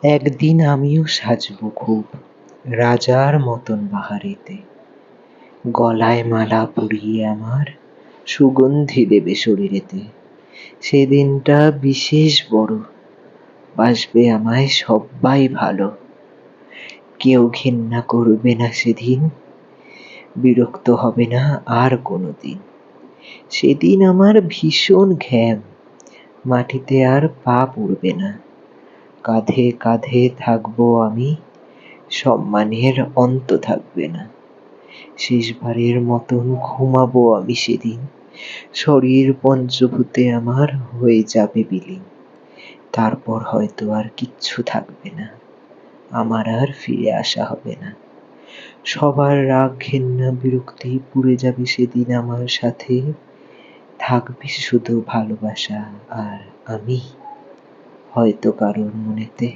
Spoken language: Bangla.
একদিন আমিও সাজবো খুব রাজার মতন বাহারিতে, গলায় মালা পরিয়ে আমার সুগন্ধি দেবে শরীরেতে। সেদিনটা বিশেষ বড়, বাসবে আমায় সব্বাই ভালো, কেউ ঘেন্না করবে না সেদিন, বিরক্ত হবে না আর কোনোদিন। সেদিন আমার ভীষণ ঘ্যাম, মাটিতে আর পা পড়বে না, কাঁধে কাঁধে থাকবো আমি, সম্মানের অন্ত থাকবে না। শেষবারের মতন ঘুমাবো আমি সেদিন, শরীর পঞ্চভূতে আমার হয়ে যাবে বিলীন। তারপর হয়তো আর কিচ্ছু থাকবে না, আমার আর ফিরে আসা হবে না। সবার রাগ ঘেন্না বিরক্তি পুড়ে যাবে সেদিন আমার সাথে, থাকবে শুধু ভালোবাসা আর আমি, হয়তো কারোর মনেতে।